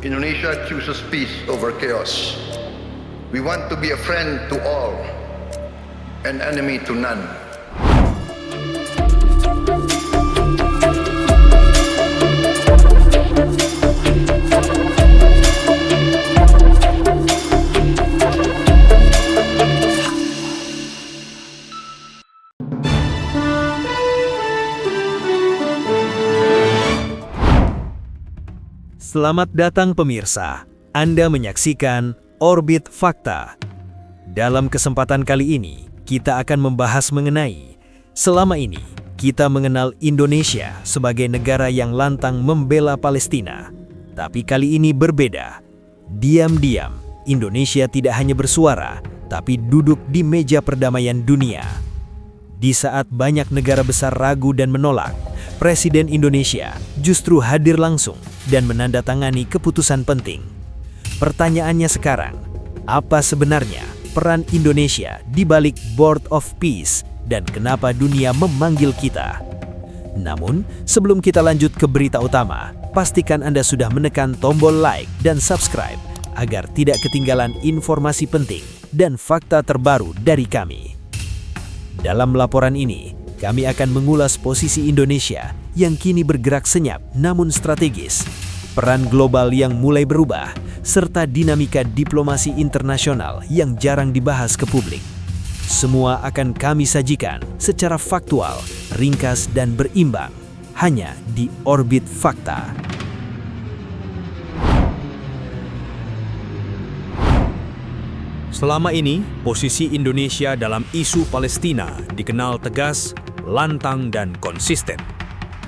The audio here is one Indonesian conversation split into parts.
Indonesia chooses peace over chaos. We want to be a friend to all, an enemy to none. Selamat datang pemirsa, Anda menyaksikan Orbit Fakta. Dalam kesempatan kali ini, kita akan membahas mengenai selama ini kita mengenal Indonesia sebagai negara yang lantang membela Palestina. Tapi kali ini berbeda. Diam-diam, Indonesia tidak hanya bersuara, tapi duduk di meja perdamaian dunia. Di saat banyak negara besar ragu dan menolak, Presiden Indonesia justru hadir langsung dan menandatangani keputusan penting. Pertanyaannya sekarang, apa sebenarnya peran Indonesia di balik Board of Peace dan kenapa dunia memanggil kita? Namun, sebelum kita lanjut ke berita utama, pastikan Anda sudah menekan tombol like dan subscribe agar tidak ketinggalan informasi penting dan fakta terbaru dari kami. Dalam laporan ini, kami akan mengulas posisi Indonesia yang kini bergerak senyap namun strategis, peran global yang mulai berubah, serta dinamika diplomasi internasional yang jarang dibahas ke publik. Semua akan kami sajikan secara faktual, ringkas dan berimbang, hanya di Orbit Fakta. Selama ini, posisi Indonesia dalam isu Palestina dikenal tegas, lantang dan konsisten.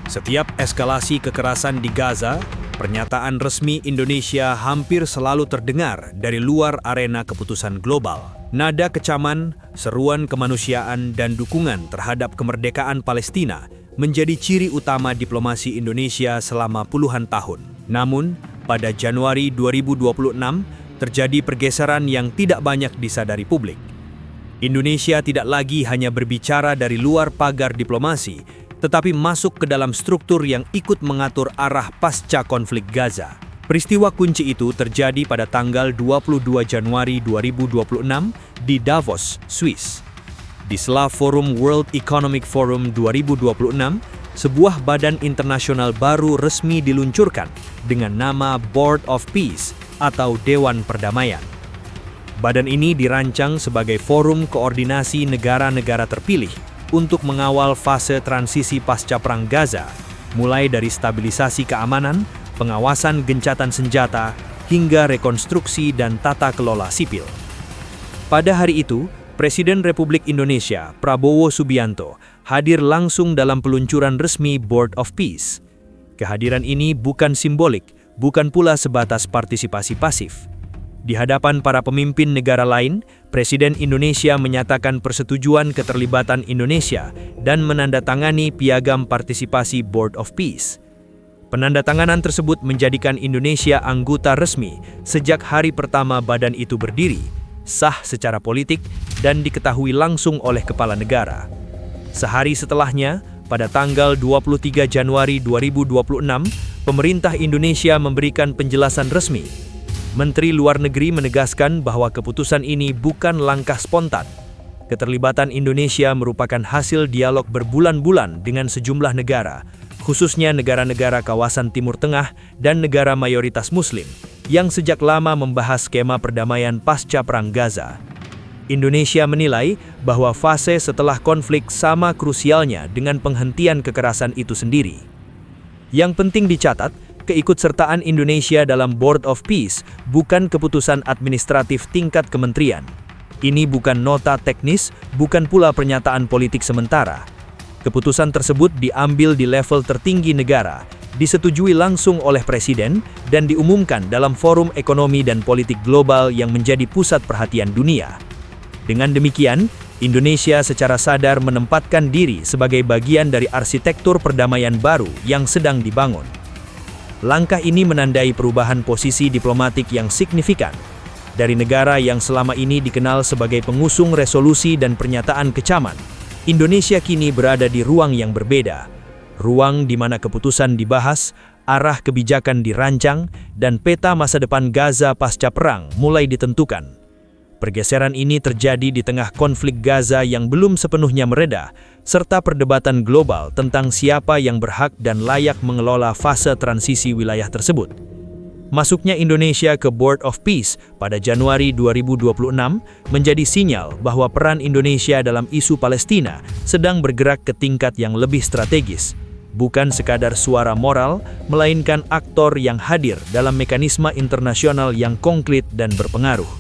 Setiap eskalasi kekerasan di Gaza, pernyataan resmi Indonesia hampir selalu terdengar dari luar arena keputusan global. Nada kecaman, seruan kemanusiaan dan dukungan terhadap kemerdekaan Palestina menjadi ciri utama diplomasi Indonesia selama puluhan tahun. Namun, pada Januari 2026, terjadi pergeseran yang tidak banyak disadari publik. Indonesia tidak lagi hanya berbicara dari luar pagar diplomasi, tetapi masuk ke dalam struktur yang ikut mengatur arah pasca konflik Gaza. Peristiwa kunci itu terjadi pada tanggal 22 Januari 2026 di Davos, Swiss. Di sela Forum World Economic Forum 2026, sebuah badan internasional baru resmi diluncurkan dengan nama Board of Peace atau Dewan Perdamaian. Badan ini dirancang sebagai forum koordinasi negara-negara terpilih untuk mengawal fase transisi pasca Perang Gaza, mulai dari stabilisasi keamanan, pengawasan gencatan senjata, hingga rekonstruksi dan tata kelola sipil. Pada hari itu, Presiden Republik Indonesia Prabowo Subianto hadir langsung dalam peluncuran resmi Board of Peace. Kehadiran ini bukan simbolik, bukan pula sebatas partisipasi pasif. Di hadapan para pemimpin negara lain, Presiden Indonesia menyatakan persetujuan keterlibatan Indonesia dan menandatangani piagam partisipasi Board of Peace. Penandatanganan tersebut menjadikan Indonesia anggota resmi sejak hari pertama badan itu berdiri, sah secara politik dan diketahui langsung oleh kepala negara. Sehari setelahnya, pada tanggal 23 Januari 2026, pemerintah Indonesia memberikan penjelasan resmi. Menteri Luar Negeri menegaskan bahwa keputusan ini bukan langkah spontan. Keterlibatan Indonesia merupakan hasil dialog berbulan-bulan dengan sejumlah negara, khususnya negara-negara kawasan Timur Tengah dan negara mayoritas Muslim, yang sejak lama membahas skema perdamaian pasca Perang Gaza. Indonesia menilai bahwa fase setelah konflik sama krusialnya dengan penghentian kekerasan itu sendiri. Yang penting dicatat, keikutsertaan Indonesia dalam Board of Peace bukan keputusan administratif tingkat kementerian. Ini bukan nota teknis, bukan pula pernyataan politik sementara. Keputusan tersebut diambil di level tertinggi negara, disetujui langsung oleh Presiden, dan diumumkan dalam forum ekonomi dan politik global yang menjadi pusat perhatian dunia. Dengan demikian, Indonesia secara sadar menempatkan diri sebagai bagian dari arsitektur perdamaian baru yang sedang dibangun. Langkah ini menandai perubahan posisi diplomatik yang signifikan. Dari negara yang selama ini dikenal sebagai pengusung resolusi dan pernyataan kecaman, Indonesia kini berada di ruang yang berbeda. Ruang di mana keputusan dibahas, arah kebijakan dirancang, dan peta masa depan Gaza pasca perang mulai ditentukan. Pergeseran ini terjadi di tengah konflik Gaza yang belum sepenuhnya mereda, serta perdebatan global tentang siapa yang berhak dan layak mengelola fase transisi wilayah tersebut. Masuknya Indonesia ke Board of Peace pada Januari 2026 menjadi sinyal bahwa peran Indonesia dalam isu Palestina sedang bergerak ke tingkat yang lebih strategis, bukan sekadar suara moral, melainkan aktor yang hadir dalam mekanisme internasional yang konkret dan berpengaruh.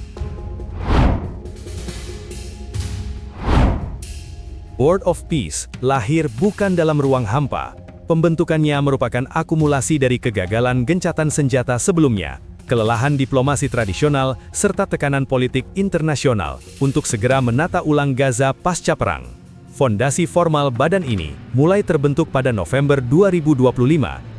Board of Peace lahir bukan dalam ruang hampa. Pembentukannya merupakan akumulasi dari kegagalan gencatan senjata sebelumnya, kelelahan diplomasi tradisional, serta tekanan politik internasional untuk segera menata ulang Gaza pasca perang. Fondasi formal badan ini mulai terbentuk pada November 2025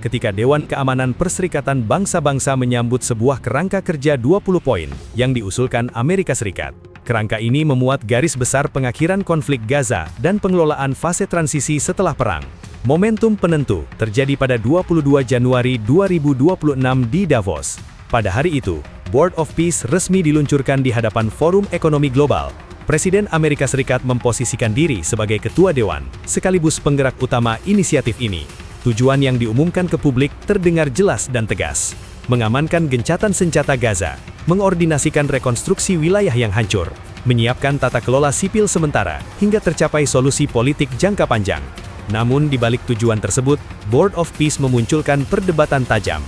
ketika Dewan Keamanan Perserikatan Bangsa-Bangsa menyambut sebuah kerangka kerja 20 poin yang diusulkan Amerika Serikat. Kerangka ini memuat garis besar pengakhiran konflik Gaza dan pengelolaan fase transisi setelah perang. Momentum penentu terjadi pada 22 Januari 2026 di Davos. Pada hari itu, Board of Peace resmi diluncurkan di hadapan Forum Ekonomi Global. Presiden Amerika Serikat memposisikan diri sebagai ketua dewan, sekaligus penggerak utama inisiatif ini. Tujuan yang diumumkan ke publik terdengar jelas dan tegas: mengamankan gencatan senjata Gaza, mengordinasikan rekonstruksi wilayah yang hancur, menyiapkan tata kelola sipil sementara, hingga tercapai solusi politik jangka panjang. Namun di balik tujuan tersebut, Board of Peace memunculkan perdebatan tajam.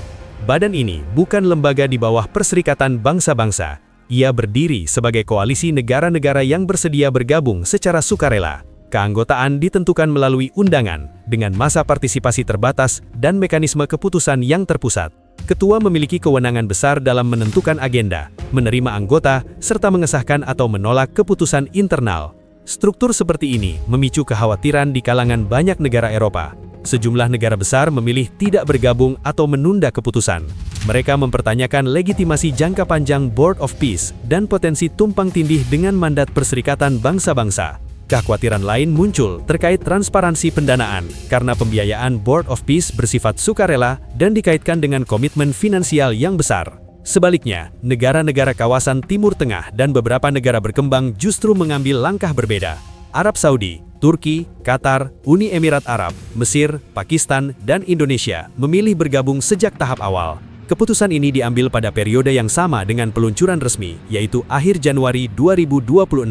Badan ini bukan lembaga di bawah Perserikatan Bangsa-Bangsa. Ia berdiri sebagai koalisi negara-negara yang bersedia bergabung secara sukarela. Keanggotaan ditentukan melalui undangan, dengan masa partisipasi terbatas dan mekanisme keputusan yang terpusat. Ketua memiliki kewenangan besar dalam menentukan agenda, menerima anggota, serta mengesahkan atau menolak keputusan internal. Struktur seperti ini memicu kekhawatiran di kalangan banyak negara Eropa. Sejumlah negara besar memilih tidak bergabung atau menunda keputusan. Mereka mempertanyakan legitimasi jangka panjang Board of Peace dan potensi tumpang tindih dengan mandat Perserikatan Bangsa-Bangsa. Kekhawatiran lain muncul terkait transparansi pendanaan, karena pembiayaan Board of Peace bersifat sukarela dan dikaitkan dengan komitmen finansial yang besar. Sebaliknya, negara-negara kawasan Timur Tengah dan beberapa negara berkembang justru mengambil langkah berbeda. Arab Saudi, Turki, Qatar, Uni Emirat Arab, Mesir, Pakistan, dan Indonesia memilih bergabung sejak tahap awal. Keputusan ini diambil pada periode yang sama dengan peluncuran resmi, yaitu akhir Januari 2026.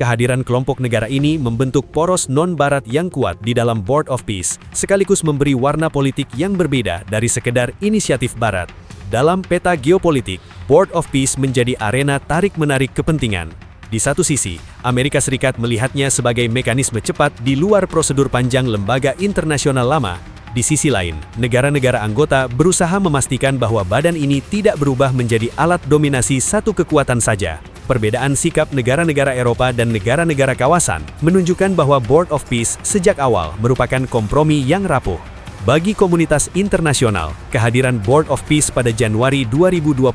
Kehadiran kelompok negara ini membentuk poros non-Barat yang kuat di dalam Board of Peace, sekaligus memberi warna politik yang berbeda dari sekedar inisiatif Barat. Dalam peta geopolitik, Board of Peace menjadi arena tarik-menarik kepentingan. Di satu sisi, Amerika Serikat melihatnya sebagai mekanisme cepat di luar prosedur panjang lembaga internasional lama. Di sisi lain, negara-negara anggota berusaha memastikan bahwa badan ini tidak berubah menjadi alat dominasi satu kekuatan saja. Perbedaan sikap negara-negara Eropa dan negara-negara kawasan menunjukkan bahwa Board of Peace sejak awal merupakan kompromi yang rapuh. Bagi komunitas internasional, kehadiran Board of Peace pada Januari 2026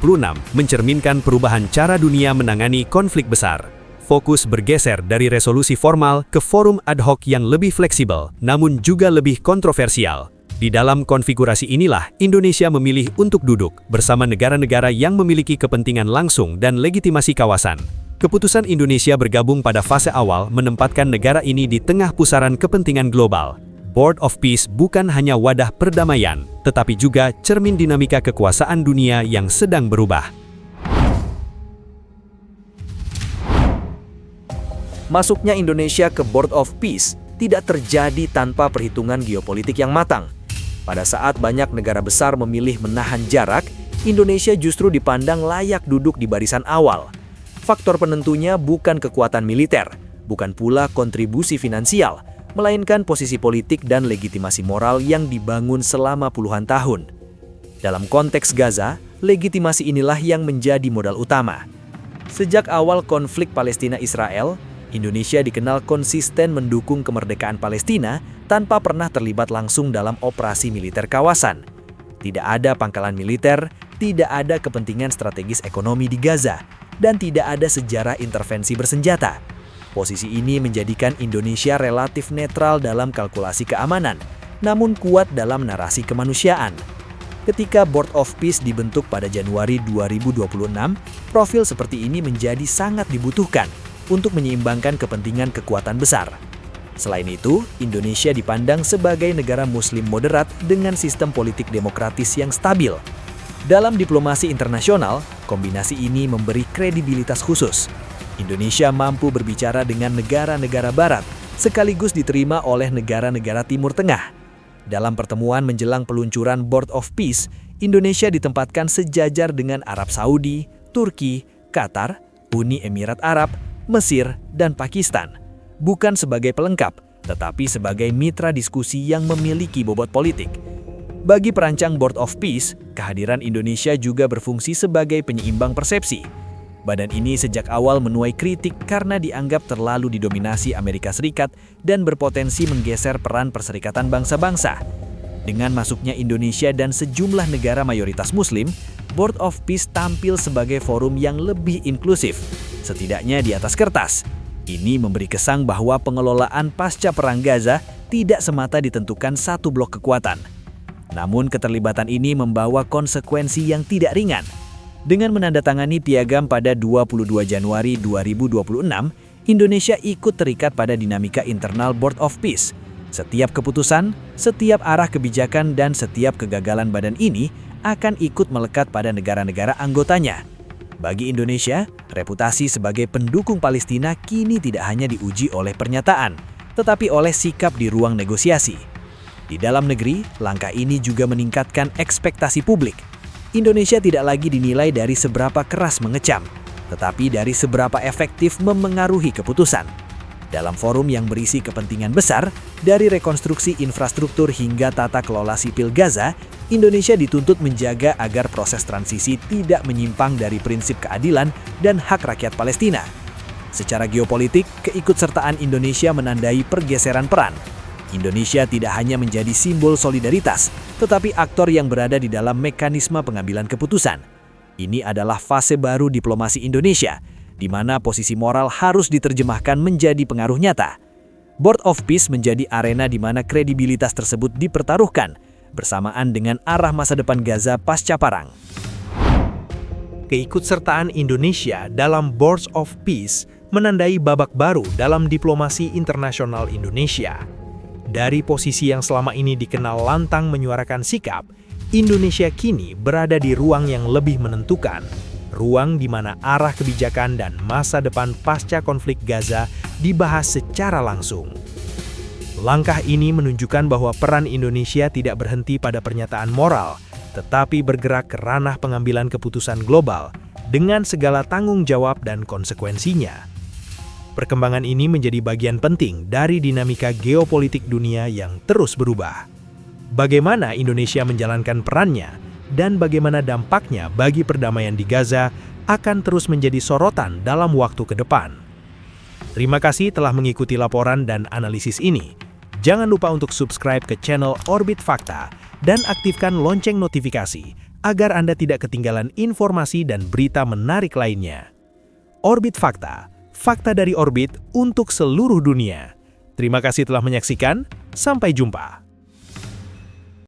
mencerminkan perubahan cara dunia menangani konflik besar. Fokus bergeser dari resolusi formal ke forum ad hoc yang lebih fleksibel, namun juga lebih kontroversial. Di dalam konfigurasi inilah, Indonesia memilih untuk duduk bersama negara-negara yang memiliki kepentingan langsung dan legitimasi kawasan. Keputusan Indonesia bergabung pada fase awal menempatkan negara ini di tengah pusaran kepentingan global. Board of Peace bukan hanya wadah perdamaian, tetapi juga cermin dinamika kekuasaan dunia yang sedang berubah. Masuknya Indonesia ke Board of Peace tidak terjadi tanpa perhitungan geopolitik yang matang. Pada saat banyak negara besar memilih menahan jarak, Indonesia justru dipandang layak duduk di barisan awal. Faktor penentunya bukan kekuatan militer, bukan pula kontribusi finansial, melainkan posisi politik dan legitimasi moral yang dibangun selama puluhan tahun. Dalam konteks Gaza, legitimasi inilah yang menjadi modal utama. Sejak awal konflik Palestina-Israel, Indonesia dikenal konsisten mendukung kemerdekaan Palestina tanpa pernah terlibat langsung dalam operasi militer kawasan. Tidak ada pangkalan militer, tidak ada kepentingan strategis ekonomi di Gaza, dan tidak ada sejarah intervensi bersenjata. Posisi ini menjadikan Indonesia relatif netral dalam kalkulasi keamanan, namun kuat dalam narasi kemanusiaan. Ketika Board of Peace dibentuk pada Januari 2026, profil seperti ini menjadi sangat dibutuhkan untuk menyeimbangkan kepentingan kekuatan besar. Selain itu, Indonesia dipandang sebagai negara Muslim moderat dengan sistem politik demokratis yang stabil. Dalam diplomasi internasional, kombinasi ini memberi kredibilitas khusus. Indonesia mampu berbicara dengan negara-negara Barat, sekaligus diterima oleh negara-negara Timur Tengah. Dalam pertemuan menjelang peluncuran Board of Peace, Indonesia ditempatkan sejajar dengan Arab Saudi, Turki, Qatar, Uni Emirat Arab, Mesir, dan Pakistan. Bukan sebagai pelengkap, tetapi sebagai mitra diskusi yang memiliki bobot politik. Bagi perancang Board of Peace, kehadiran Indonesia juga berfungsi sebagai penyeimbang persepsi. Badan ini sejak awal menuai kritik karena dianggap terlalu didominasi Amerika Serikat dan berpotensi menggeser peran Perserikatan Bangsa-Bangsa. Dengan masuknya Indonesia dan sejumlah negara mayoritas Muslim, Board of Peace tampil sebagai forum yang lebih inklusif, setidaknya di atas kertas. Ini memberi kesan bahwa pengelolaan pasca Perang Gaza tidak semata ditentukan satu blok kekuatan. Namun keterlibatan ini membawa konsekuensi yang tidak ringan. Dengan menandatangani piagam pada 22 Januari 2026, Indonesia ikut terikat pada dinamika internal Board of Peace. Setiap keputusan, setiap arah kebijakan, dan setiap kegagalan badan ini akan ikut melekat pada negara-negara anggotanya. Bagi Indonesia, reputasi sebagai pendukung Palestina kini tidak hanya diuji oleh pernyataan, tetapi oleh sikap di ruang negosiasi. Di dalam negeri, langkah ini juga meningkatkan ekspektasi publik. Indonesia tidak lagi dinilai dari seberapa keras mengecam, tetapi dari seberapa efektif memengaruhi keputusan. Dalam forum yang berisi kepentingan besar, dari rekonstruksi infrastruktur hingga tata kelola sipil Gaza, Indonesia dituntut menjaga agar proses transisi tidak menyimpang dari prinsip keadilan dan hak rakyat Palestina. Secara geopolitik, keikutsertaan Indonesia menandai pergeseran peran. Indonesia tidak hanya menjadi simbol solidaritas, tetapi aktor yang berada di dalam mekanisme pengambilan keputusan. Ini adalah fase baru diplomasi Indonesia, di mana posisi moral harus diterjemahkan menjadi pengaruh nyata. Board of Peace menjadi arena di mana kredibilitas tersebut dipertaruhkan, bersamaan dengan arah masa depan Gaza pasca perang. Keikutsertaan Indonesia dalam Board of Peace menandai babak baru dalam diplomasi internasional Indonesia. Dari posisi yang selama ini dikenal lantang menyuarakan sikap, Indonesia kini berada di ruang yang lebih menentukan, ruang di mana arah kebijakan dan masa depan pasca konflik Gaza dibahas secara langsung. Langkah ini menunjukkan bahwa peran Indonesia tidak berhenti pada pernyataan moral, tetapi bergerak ke ranah pengambilan keputusan global dengan segala tanggung jawab dan konsekuensinya. Perkembangan ini menjadi bagian penting dari dinamika geopolitik dunia yang terus berubah. Bagaimana Indonesia menjalankan perannya dan bagaimana dampaknya bagi perdamaian di Gaza akan terus menjadi sorotan dalam waktu ke depan. Terima kasih telah mengikuti laporan dan analisis ini. Jangan lupa untuk subscribe ke channel Orbit Fakta dan aktifkan lonceng notifikasi agar Anda tidak ketinggalan informasi dan berita menarik lainnya. Orbit Fakta, fakta dari orbit untuk seluruh dunia. Terima kasih telah menyaksikan, sampai jumpa.